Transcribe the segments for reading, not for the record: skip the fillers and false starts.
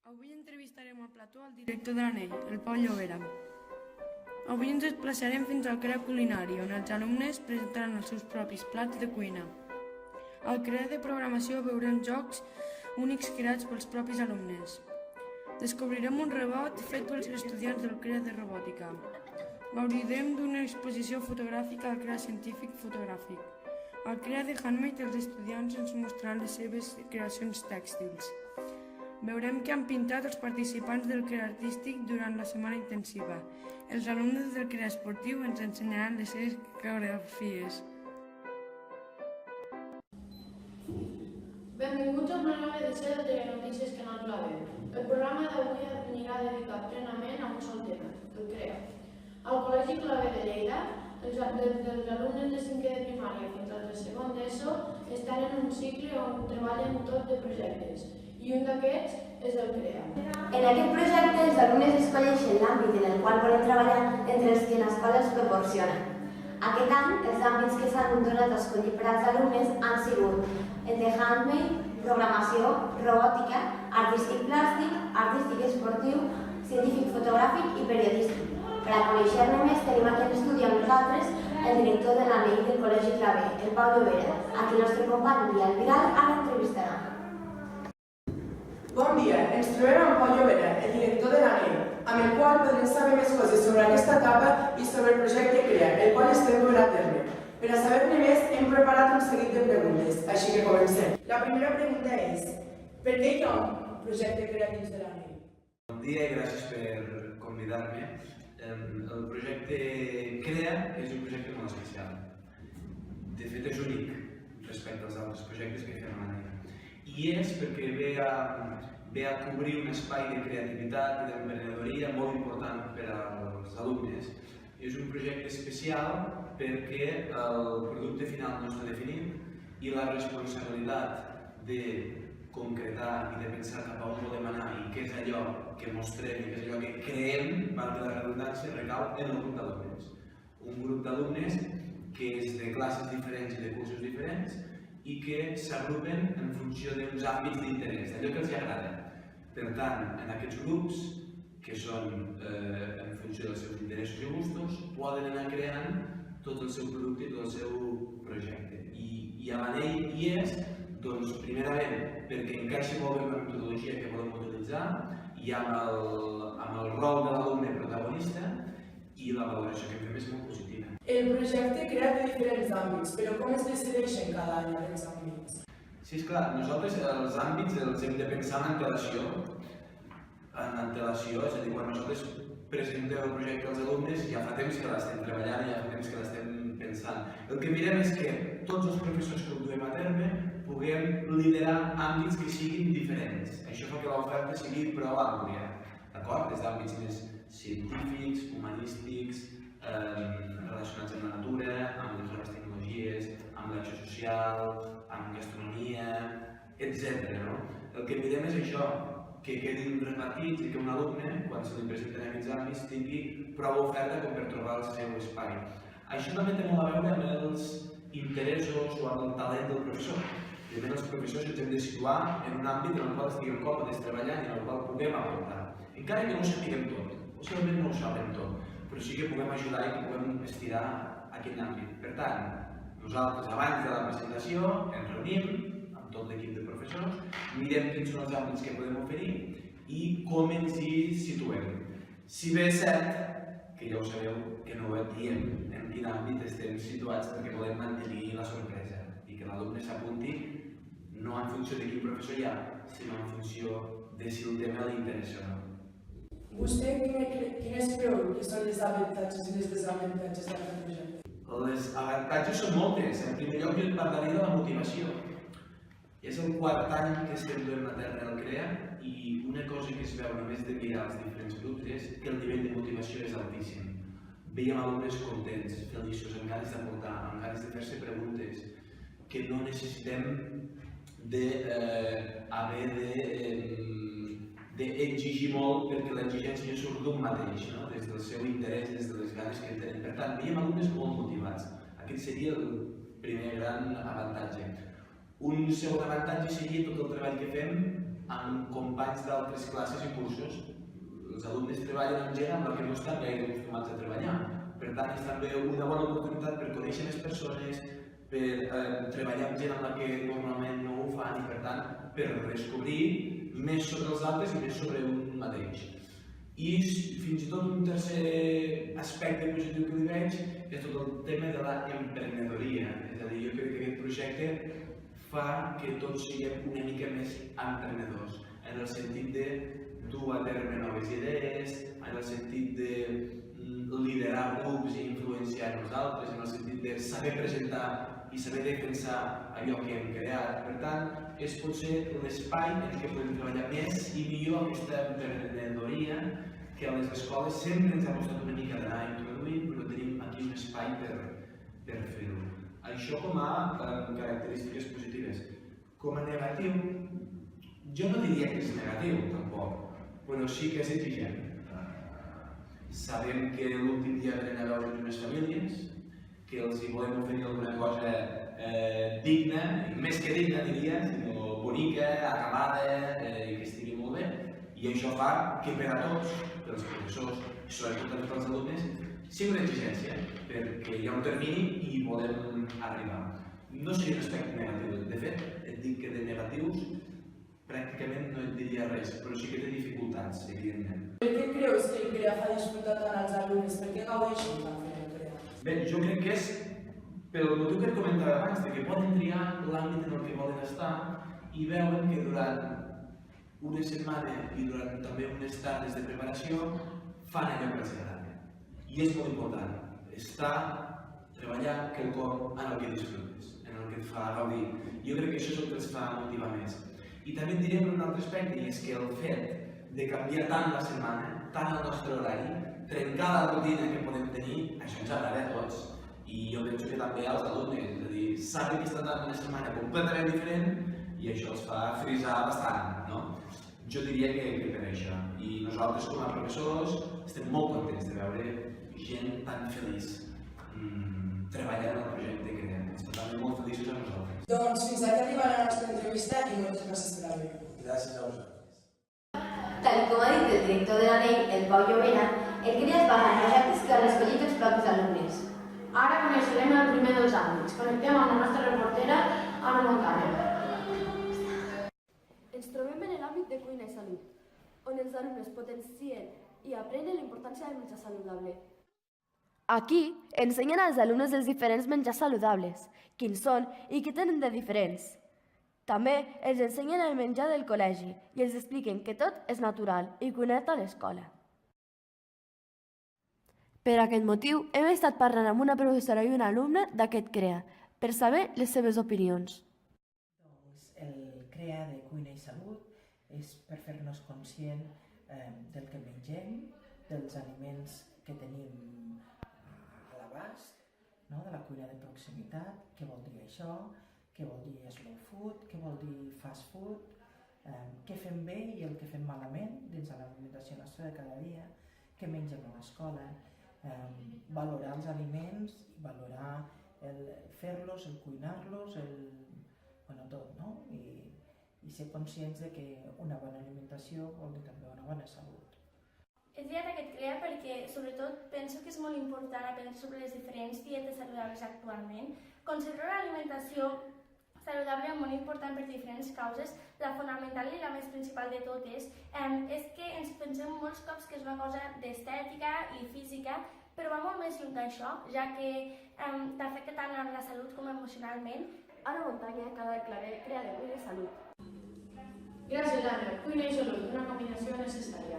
Avui entrevistarem al plató el director de l'ANEI, el Pau Llobera. Avui ens desplaçarem fins al CREA Culinari, on els alumnes presentaran els seus propis plats de cuina. Al CREA de programació veurem jocs únics creats pels propis alumnes. Descobrirem un robot fet pels estudiants del CREA de robòtica. Gaudirem d'una exposició fotogràfica al CREA científic fotogràfic. Al CREA de Handmade els estudiants ens mostraran les seves creacions tèxtils. Veurem què han pintat els participants del CREA artístic durant la setmana intensiva. Els alumnes del CREA esportiu ens ensenyaran les seves coreografies. Benvinguts al programa de ser de Telenotícies Canal Clave. El programa d'avui anirà dedicat plenament a un sol tema, el CREA. Al Col·legi Clave de Lleida, els alumnes de 5è de primària fins al 2è d'ESO estan en un cicle on treballen tot de projectes, i un d'aquests és el CREA. En aquest projecte, els alumnes escolleixen l'àmbit en el qual volen treballar entre els que l'escola els proporciona. Aquest any, els àmbits que s'han donat a escollir per als alumnes han sigut el de handmade, programació, robòtica, artístic plàstic, artístic esportiu, científic fotogràfic i periodístic. Per a conèixer-ne més, tenim aquí en l'estudi amb nosaltres el director de l'ANEI del Col·legi Clave, el Pau Llobera, a qui el nostre company Biel Vidal ara entrevistarà. Bon dia, ens trobem amb Pau Llobera, el director de l'ANEI, amb el qual podrem saber més coses sobre aquesta etapa i sobre el projecte CREA, el qual estem duent a terme. Per a saber-ne més, hem preparat un seguit de preguntes, així que comencem. La primera pregunta és, per què hi ha un projecte CREA dins de l'ANEI? Bon dia i gràcies per convidar-me. El projecte CREA és un projecte molt especial. De fet, és únic respecte als altres projectes que fem a l'ANEI. I és perquè ve a cobrir un espai de creativitat i d'emprenedoria molt important per als alumnes. És un projecte especial perquè el producte final no està definit i la responsabilitat de concretar i de pensar cap a on volem anar i què és allò que mostrem i què és allò que creem, valgui la redundància, recau en el grup d'alumnes. Un grup d'alumnes que és de classes diferents i de cursos diferents i que s'agrupen en funció d'uns àmbits d'interès, d'allò que els agrada. Per tant, en aquests grups, que són en funció dels seus interessos i gustos, poden anar creant tot el seu producte i tot el seu projecte. I a l'ANEI hi és, doncs, primerament, perquè encaixa molt bé amb la metodologia que volem utilitzar i amb el rol de l'alumne protagonista i la valoració que fem és molt positiva. El projecte CREA té diferents àmbits, però com es decideixen cada any aquests àmbits? Sí, esclar, nosaltres els àmbits els hem de pensar en antelació. En antelació, és a dir, quan nosaltres presentem el projecte als alumnes ja fa temps que l'estem treballant i ja fa temps que l'estem pensant. El que mirem és que tots els professors que ho duem a terme puguem liderar àmbits que siguin diferents. Això fa que l'oferta sigui prou àmplia, d'acord? Des d'àmbits més científics, humanístics, relacionats amb la natura, amb les noves tecnologies, amb l'acció social, amb gastronomia, etc. El que mirem és això, que quedin repartits i que un alumne, quan se li presenten aquests àmbits, tingui prou oferta com per trobar el seu espai. Això també té molt a veure amb els interessos o amb el talent del professor. Primer, els professors ens hem de situar en un àmbit en el qual estiguem còmodes treballant i en el qual puguem aportar. Encara que no ho sapiguem tot, possiblement no ho sabem tot, però sí que puguem ajudar i que puguem estirar aquest àmbit. Per tant, nosaltres abans de la presentació ens reunim amb tot l'equip de professors, mirem quins són els àmbits que podem oferir i com ens hi situem. Si bé és cert, que ja ho sabeu, que no ho diem en quin àmbit estem situats perquè volem mantenir la sorpresa i que l'alumne s'apunti no en funció de quin professor hi ha, sinó en funció de si el tema li interessa o no. Vostè quines creu que són els avantatges i els desavantatges d'aquest projecte? Els avantatges són moltes. En primer lloc, jo et parlaria de la motivació. És el quart any que estem duent a terra al CREA i una cosa que es veu només de mirar els diferents grups és que el nivell de motivació és altíssim. Veiem alumnes contents, feliços, amb ganes d'aportar, amb ganes de fer-se preguntes, que no necessitem d'haver d'exigir molt perquè l'exigència surt d'un mateix, des del seu interès, des de les ganes que tenen. Per tant, veiem alumnes molt motivats. Aquest seria el primer gran avantatge. Un segon avantatge seria tot el treball que fem amb companys d'altres classes i cursos. Els alumnes treballen amb gent amb la que no estan gaire acostumats a treballar. Per tant, és també una bona oportunitat per conèixer més persones, per treballar amb gent amb la que normalment no ho fan i, per tant, per descobrir més sobre els altres i més sobre un mateix. I fins i tot un tercer aspecte positiu que li veig és tot el tema de l'emprenedoria. És a dir, jo crec que aquest projecte fa que tots siguem una mica més emprenedors, en el sentit de dur a terme noves idees, en el sentit de liderar grups i influenciar els altres, en el sentit de saber presentar i saber defensar allò que hem creat. Per tant, és potser l'espai en què podem treballar més i millor aquesta emprenedoria que a les escoles sempre ens ha costat una mica d'anar introduint, però tenim aquí un espai per fer-ho. Això com a característiques positives. Com a negatiu, jo no diria que és negatiu, tampoc, però sí que és exigent. Sabem que l'últim dia venen a veure unes famílies, que els hi volem oferir alguna cosa digna, més que digna diria, sinó bonica, acabada i que estigui molt bé. I això fa que per a tots, per als professors i sobretot per als alumnes, sigui una exigència, perquè hi ha un termini i volem arribar. No seria un aspecte negatiu, de fet, et dic que de negatius pràcticament no et diria res, però sí que té dificultats, evidentment. Per què creus que el CREA fa disfrutar tant als alumnes? Per què gaudeixen tant fent el CREA? Bé, jo crec que és pel motiu que et comentava abans, que poden triar l'àmbit en el que volen estar i veuen que durant una setmana i durant també unes tardes de preparació fan allò que els agrada. I és molt important, estar treballant quelcom en el que disfrutes, en el que et fa gaudir. Jo crec que això és el que els fa motivar més. I també et diré per un altre aspecte, i és que el fet de canviar tant la setmana, tant el nostre horari, trencar la rutina que podem tenir, això ens agrada a tots. I jo penso que també als alumnes, és a dir, saben que estan dant una setmana completament diferent i això els fa frisar bastant, no? Jo diria que per això. I nosaltres com a professors estem molt contents de veure gent tan feliç treballant en el projecte que estem també molt feliços amb nosaltres. Doncs fins aquí arriba la nostra entrevista i moltes gràcies per haver. Gràcies a vosaltres. Tal com ha dit el director de l'ANEI, el Pau Llobera, el CREA es basa en projectes que han escollit els propis alumnes. Ara coneixerem el primer dels àmbits. Connectem amb la nostra reportera, Anna Montana. Ens trobem en l'àmbit de cuina i salut, on els alumnes potencien i aprenen la importància del menjar saludable. Aquí ensenyen als alumnes els diferents menjars saludables, quins són i què tenen de diferents. També els ensenyen el menjar del col·legi i els expliquen que tot és natural i cuinat a l'escola. Per aquest motiu, hem estat parlant amb una professora i un alumne d'aquest CREA per saber les seves opinions. El CREA de Cuina i Salut és per fer-nos conscient del que mengem, dels aliments que tenim a l'abast, no? De la cuina de proximitat, què vol dir això, què vol dir slow food, què vol dir fast food, què fem bé i el que fem malament dins de l'alimentació nostra de cada dia, què mengem a l'escola, valorar els aliments, valorar el fer-los, el cuinar-los, tot, no? I ser conscients de que una bona alimentació vol dir també una bona salut. He triat aquest CREA perquè, sobretot, penso que és molt important aprendre sobre les diferents dietes saludables actualment. Considero l'alimentació saludable molt important per diferents causes. La fonamental i la més principal de totes és que ens pensem molts cops que és una cosa d'estètica i física, però va molt més lluny d'això, ja que t'afecta tant en la salut com emocionalment. Anna Montanya, Canal Claret, CREA de Cuina i Salut. Gràcies, Anna. Cuina i salut, una combinació necessària.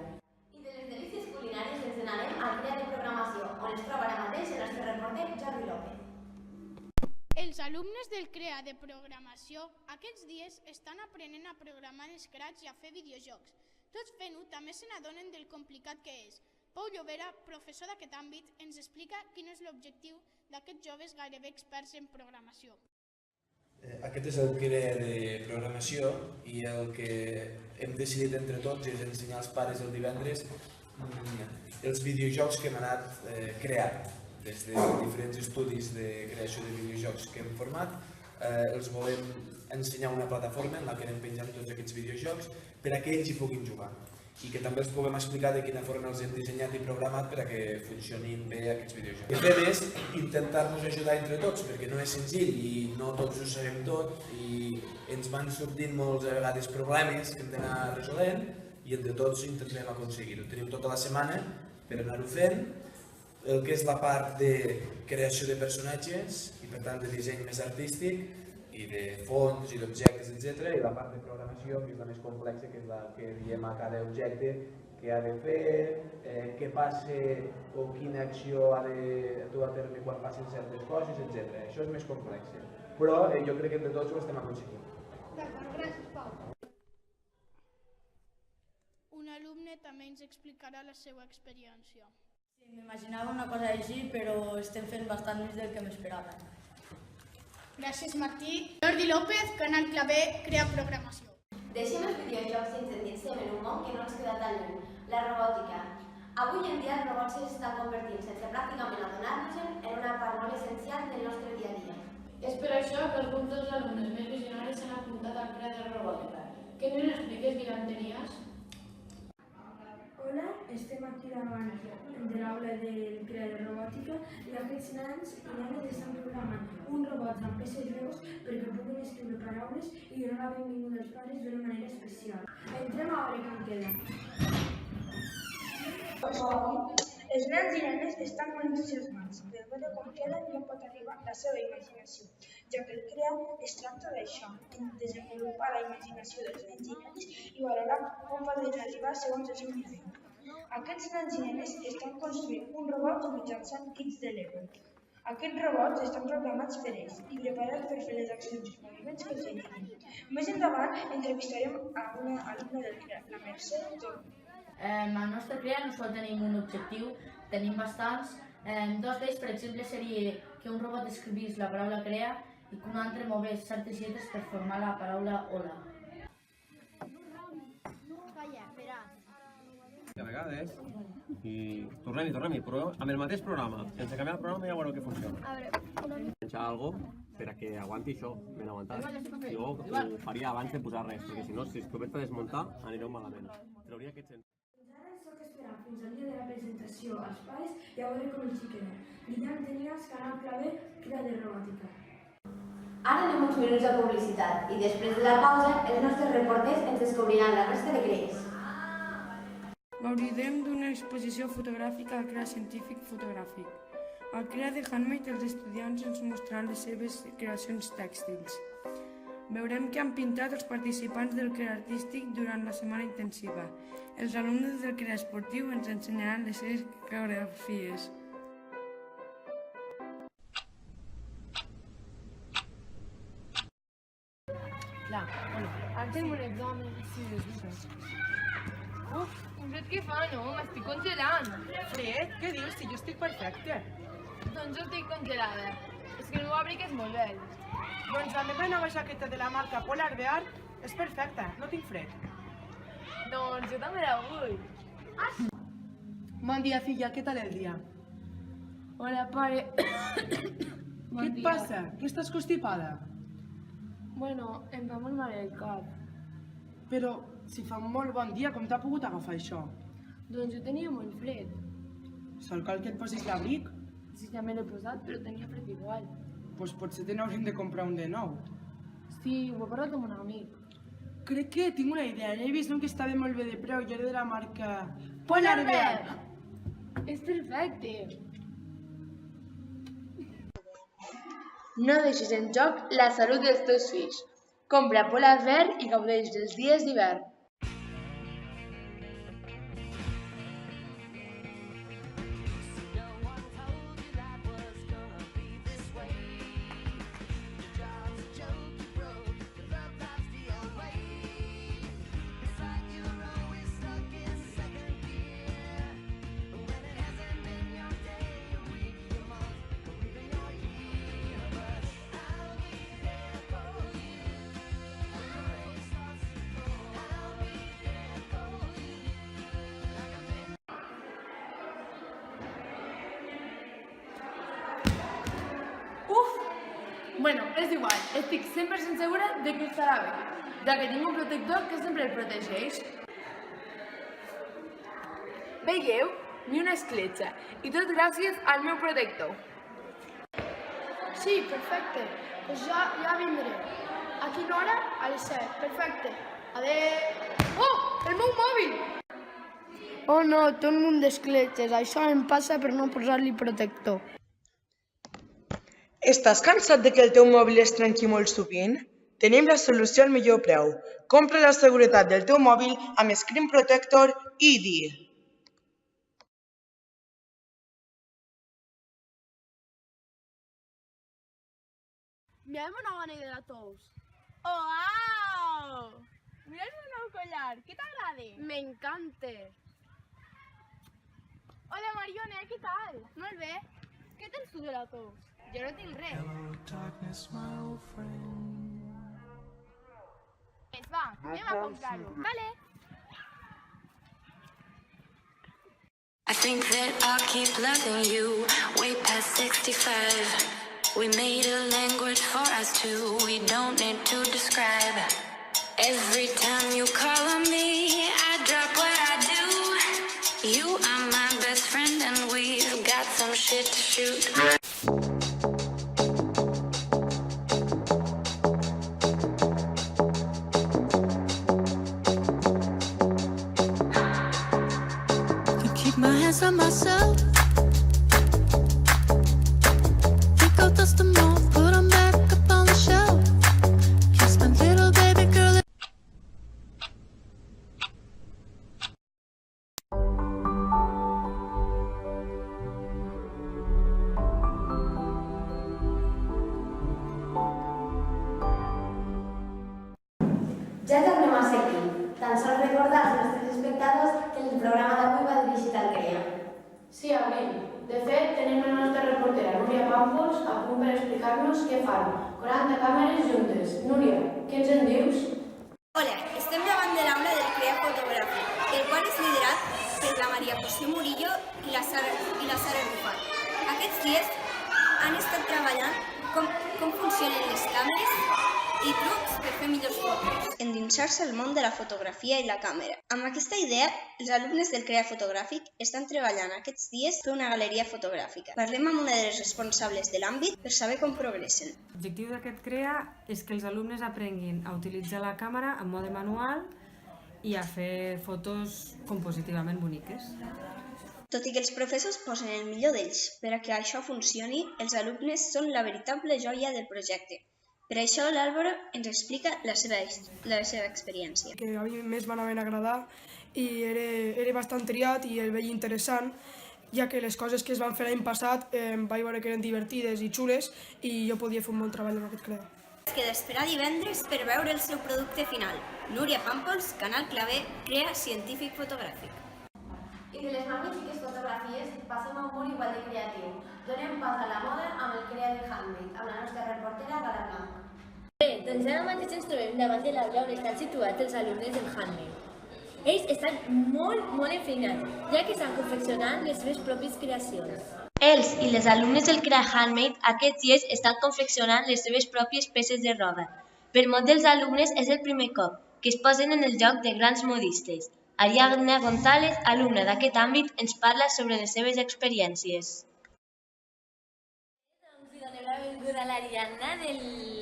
I de les delícies culinàries ens n'anem al CREA de Programació, on es troba ara mateix el nostre reporter Jordi López. Els alumnes del CREA de Programació aquests dies estan aprenent a programar en Scratch i a fer videojocs. Tots fent-ho també se n'adonen del complicat que és. Pau Llobera, professor d'aquest àmbit, ens explica quin és l'objectiu d'aquests joves gairebé experts en programació. Aquest és el CREA de Programació i el que hem decidit entre tots és ensenyar als pares el divendres els videojocs que hem anat creant. Des de diferents estudis de creació de videojocs que hem format, els volem ensenyar una plataforma en la que anem penjant tots aquests videojocs per a que ells hi puguin jugar i que també els puguem explicar de quina forma els hem dissenyat i programat per a que funcionin bé aquests videojocs. El que fem és intentar-nos ajudar entre tots, perquè no és senzill i no tots ho sabem tot i ens van sortint molts a vegades problemes que hem d'anar resolent i entre tots intentem aconseguir-ho. Tenim tota la setmana per anar-ho fent, el que és la part de creació de personatges i per tant de disseny més artístic i de fons i d'objectes, etc. I la part de programació, que és la més complexa, que és la que diem a cada objecte què ha de fer, què passa o quina acció ha de dur a terme quan passen certes coses, etc. Això és més complex, però jo crec que entre tots ho estem aconseguint. D'acord, gràcies, Pau. Un alumne també ens explicarà la seva experiència. Sí, m'imaginava una cosa així, però estem fent bastant més del que m'esperava. Gràcies, Martí. Jordi López, Canal Clavé, Crea Programació. Deixem els videojocs i ens endinsem en un món que no ens queda tan lluny, la robòtica. Avui en dia els robots s'estan convertint, sense pràcticament adonar-nos-en, en una part molt essencial del nostre dia a dia. És per això que alguns dels alumnes més visionaris s'han apuntat al CREA de robòtica. Què ens expliques, Guilanterías? Hola, estem aquí davant de l'aula del CREA de robòtica i aquests nens i nenes estan programant un robot amb peces Legos perquè puguin escriure paraules i donar la benvinguda als pares d'una manera especial. Entrem a veure com queda. Els nens i nenes estan molt entusiasmats per veure com queda i on pot arribar la seva imaginació, ja que el CREA es tracta d'això, desenvolupar la imaginació dels nens i nenes i valorar com poden arribar segons el seu nivell. Aquests nens i nenes estan construint un robot mitjançant kits de Lego. Aquests robots estan programats per ells i preparats per fer les accions i moviments que els indiquin. Més endavant entrevistarem a una alumna del CREA, la Mercè Torno. Al nostre CREA no sol tenim un objectiu, tenim bastants. Dos d'ells, per exemple, seria que un robot escrivís la paraula CREA i que un altre movés certes lletres per formar la paraula hola. A vegades, i tornem-hi, però amb el mateix programa, sense canviar el programa ja veureu que funciona. Penjar alguna per a que aguanti això, ben aguantat. Jo ho faria abans de posar res, perquè si no, si es comença a desmuntar, anireu malament. Trauria aquest sentit. Ara ens toca esperar fins al dia de la presentació als pares i a veure com els hi queda. Guilanterías, Canal Clavé, Crea de robòtica. Ara anem uns minuts de publicitat i després de la pausa els nostres reporters ens descobriran la resta de CREAs. Gaudirem d'una exposició fotogràfica al CREA Científic Fotogràfic. Al CREA de Handmade els estudiants ens mostraran les seves creacions tèxtils. Veurem què han pintat els participants del CREA Artístic durant la setmana intensiva. Els alumnes del CREA Esportiu ens ensenyaran les seves coreografies. Ara tenim un examen, sí, és veritat. Uf, un fred que fa, no? M'estic congelant. Fred? Què dius? Si jo estic perfecte. Doncs jo estic congelada. És que el meu abric és molt vell. Doncs la meva nova jaqueta de la marca Polar Bear és perfecta, no tinc fred. Doncs jo també la vull. Bon dia, filla, què tal el dia? Hola, pare. Què et passa? Que estàs constipada? Bueno, em fa molt mal el cap. Però si fa un molt bon dia, com t'ha pogut agafar això? Doncs jo tenia molt fred. Sol cal que et posis l'abric? Sí, ja me l'he posat, però tenia fred igual. Doncs potser te n'haurem de comprar un de nou. Sí, ho he parlat amb un amic. Crec que tinc una idea. N'he vist un que estava molt bé de preu i era de la marca Polar Bear. És perfecte. No deixis en joc la salut dels teus fills. Compra Polar Bear i gaudeix dels dies d'hivern. És igual, estic 100% segura de que estarà bé, ja que tinc un protector que sempre el protegeix. Veieu? Ni una escletxa, i tot gràcies al meu protector. Sí, perfecte. Pues ja vindré. A quina hora? A les 7. Perfecte. Adéu. Oh, el meu mòbil! Oh no, té un munt d'escletxes. Això em passa per no posar-li protector. Estàs cansat de que el teu mòbil es trenqui molt sovint? Tenim la solució al millor preu. Compra la seguretat del teu mòbil amb Screen Protector ID. Mira'm una bona idea de tous. Oh, wow! Mira el meu nou collar, què t'agrada? M'encanta. Hola, Mariona, què tal? Molt bé. Què tens tu de la tous? Jo no tinc res. Va, anem a comprar-ho. Vale. I think that I'll keep loving you way past 65. We made a language for us two, we don't need to describe. Every time you call on me, I drop what I do. You are my best friend and we've got some shit to shoot. Can keep my hands on myself. Dust them off, put them back up on the shelf. Kiss my little baby girl. Ja tornem a ser aquí. Tan sols recordar als nostres espectadors que el programa d'avui va dirigit al CREA. Sí, Abril. De fet, tenim la nostra reportera Núria Pàmpols a punt per explicar-nos què fan 40 càmeres juntes. Núria, què ens en dius? Hola, estem davant de l'aula del CREA Fotogràfic, el qual és liderat per la Maria José Murillo i la Sara Rufat. Aquests dies han estat treballant com funcionen les càmeres i trucs per fer millors fotos. Endinsar-se al món de la fotografia i la càmera. Amb aquesta idea, els alumnes del CREA Fotogràfic estan treballant aquests dies per una galeria fotogràfica. Parlem amb una de les responsables de l'àmbit per saber com progressen. L'objectiu d'aquest CREA és que els alumnes aprenguin a utilitzar la càmera en mode manual i a fer fotos compositivament boniques. Tot i que els professors posen el millor d'ells per a que això funcioni, els alumnes són la veritable joia del projecte. Per això l'Àlvaro ens explica la seva experiència. Que a mi més m'anaven a agradar i era bastant triat i el veig interessant, ja que les coses que es van fer l'any passat vaig veure que eren divertides i xules i jo podia fer un bon treball amb aquest CREA. Es queda esperar divendres per veure el seu producte final. Núria Pàmpols, Canal Clavé, CREA Científic Fotogràfic. I de les magnífiques fotografies passem a un món igual de creatiu. Donem pas a la moda amb el CREA de Handmade, amb la nostra reportera Gala Blanc. Bé, doncs ara mateix ens trobem davant de l'aula on estan situats els alumnes del Handmade. Ells estan molt enfeinats, ja que estan confeccionant les seves pròpies creacions. Els i les alumnes del CREA Handmade aquests dies estan confeccionant les seves pròpies peces de roba. Per molts dels alumnes és el primer cop que es posen en el joc de grans modistes. Ariadna González, alumna d'aquest àmbit, ens parla sobre les seves experiències. Doncs li donem la benvinguda a l'Ariadna de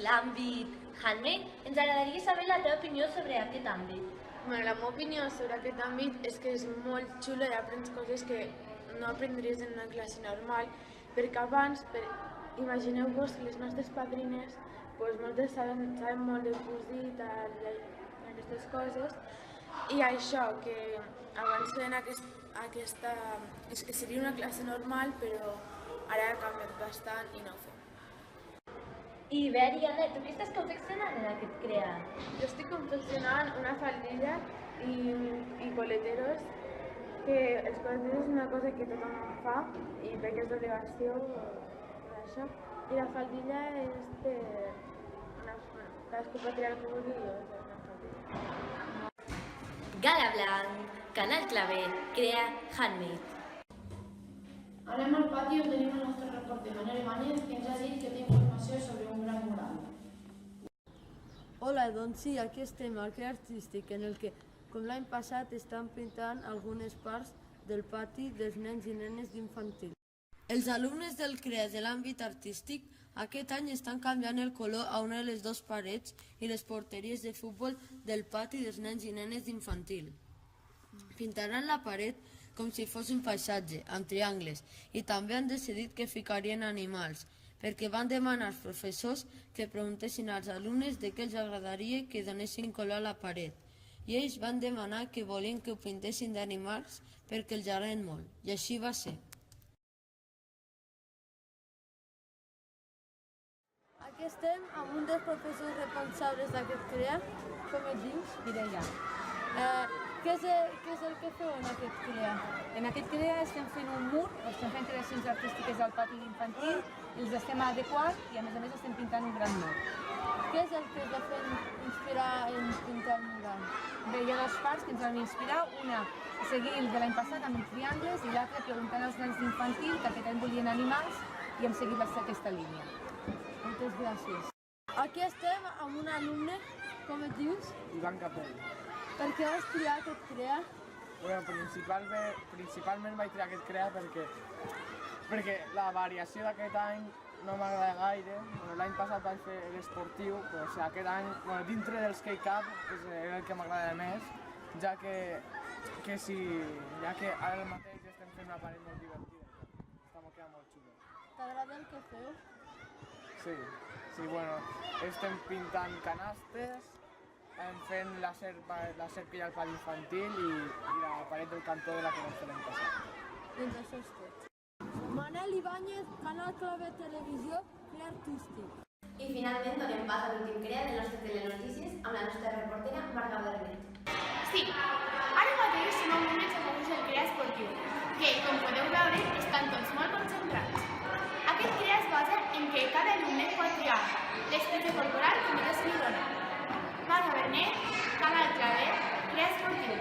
l'àmbit Handmade. Ens agradaria saber la teva opinió sobre aquest àmbit. La meva opinió sobre aquest àmbit és que és molt xulo i aprens coses que no aprendries en una classe normal, perquè abans, imagineu-vos que les nostres padrines, moltes saben molt de cosir i aquestes coses, i això, que abans feien seria una classe normal, però ara ha canviat bastant i no ho fem. I bé, Ariadna, tu què estàs confeccionant en aquest CREA? Jo estic confeccionant una faldilla i coleteros, que els coleteros és una cosa que tothom fa i perquè és d'obligació per això. I la faldilla és per... cadascú pot triar el que vulgui i jo és una faldilla. Gala Blanc, Canal Clavé, CREA Handmade. Anem al pati on tenim el nostre reporter Manel Màñez, que ens ha dit que té informació sobre un gran mural. Hola, doncs sí, aquí estem al CREA Artístic, en el que, com l'any passat, estan pintant algunes parts del pati dels nens i nenes d'infantil. Els alumnes del CREA de l'àmbit artístic aquest any estan canviant el color a una de les dues parets i les porteries de futbol del pati dels nens i nenes d'infantil. Pintaran la paret com si fos un paisatge, amb triangles, i també han decidit que ficarien animals, perquè van demanar als professors que preguntessin als alumnes de què els agradaria que donessin color a la paret. I ells van demanar que volien que ho pintessin d'animals perquè els agraden molt, i així va ser. Aquí estem amb un dels professors responsables d'aquest CREA. Com et dius? Mireia. Què és el que feu en aquest CREA? En aquest CREA estem fent un mur, estem fent creacions artístiques al pati infantil, els estem adequant i a més estem pintant un gran mur. Què és el que us va fer inspirar en pintar el mural? Bé, hi ha dues parts que ens van inspirar, una seguir el de l'any passat amb els triangles i l'altra preguntant als nens d'infantil que aquest any volien animals i hem seguit aquesta línia. Moltes gràcies. Aquí estem amb un alumne, com et dius? Ivan Capell. Per què vas triar aquest CREA? Principalment vaig triar aquest CREA perquè la variació d'aquest any no m'agrada gaire. L'any passat vaig fer l'esportiu, però aquest any, dintre del skate cap, és el que m'agrada més, ja que ara mateix estem fent una paret molt divertida. Està quedant molt xulo. T'agrada el que feu? Sí, estem pintant canastes, fent la serp que hi ha al pati infantil i la paret del cantó de la que vam fer l'any passat. Doncs això és tot. Manel Ibáñez, Canal Clave Televisió, CREA Artístic. I finalment donem pas a l'últim CREA de les nostres telenotícies amb la nostra reportera Marga Bernet. Sí, ara mateix som amb un exercici del CREA esportiu, que, com podeu veure, estan tots molt concentrats. Aquest CREA es basa en que cada alumne pot triar l'expressió corporal que millor se li dona. Marga Bernet, Canal Clave, CREA esportiu.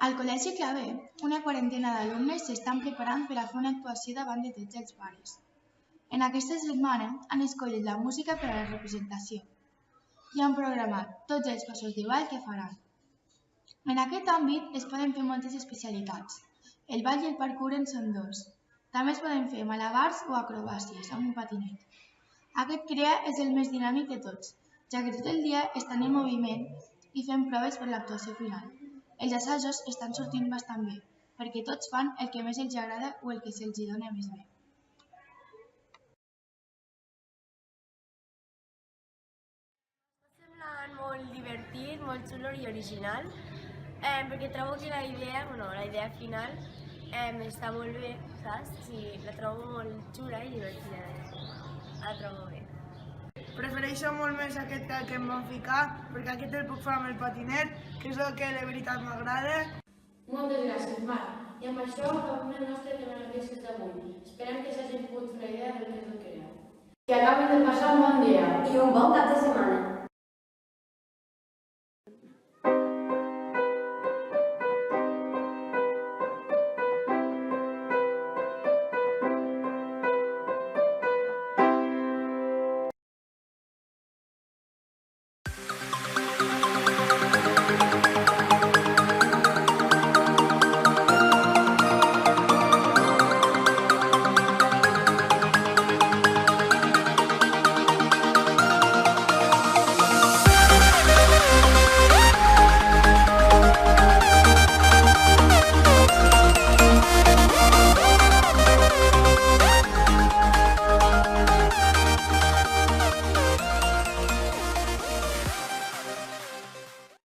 Al Col·legi Clavé, una quarantena d'alumnes s'estan preparant per a fer una actuació davant de tots els pares. En aquesta setmana han escollit la música per a la representació i han programat tots els passos de ball que faran. En aquest àmbit es poden fer moltes especialitats. El ball i el parkour en són dos. També es poden fer malabars o acrobàcies amb un patinet. Aquest CREA és el més dinàmic de tots, ja que tot el dia estan en moviment i fent proves per l'actuació final. Els assajos estan sortint bastant bé, perquè tots fan el que més els agrada o el que se'ls dona més bé. M'està semblant molt divertit, molt xulo i original, perquè trobo que la idea final està molt bé, saps? Sí, la trobo molt xula i divertida, la trobo bé. Prefereixo molt més aquest que em van ficar, perquè aquest el puc fer amb el patinet, que és el que de veritat m'agrada. Moltes gràcies, Marc. I amb això acabem el nostre telenotícies d'avui. Esperem que s'hagin pogut fer la idea del que és el CREA. Que acaben de passar un bon dia. I un bon cap de setmana.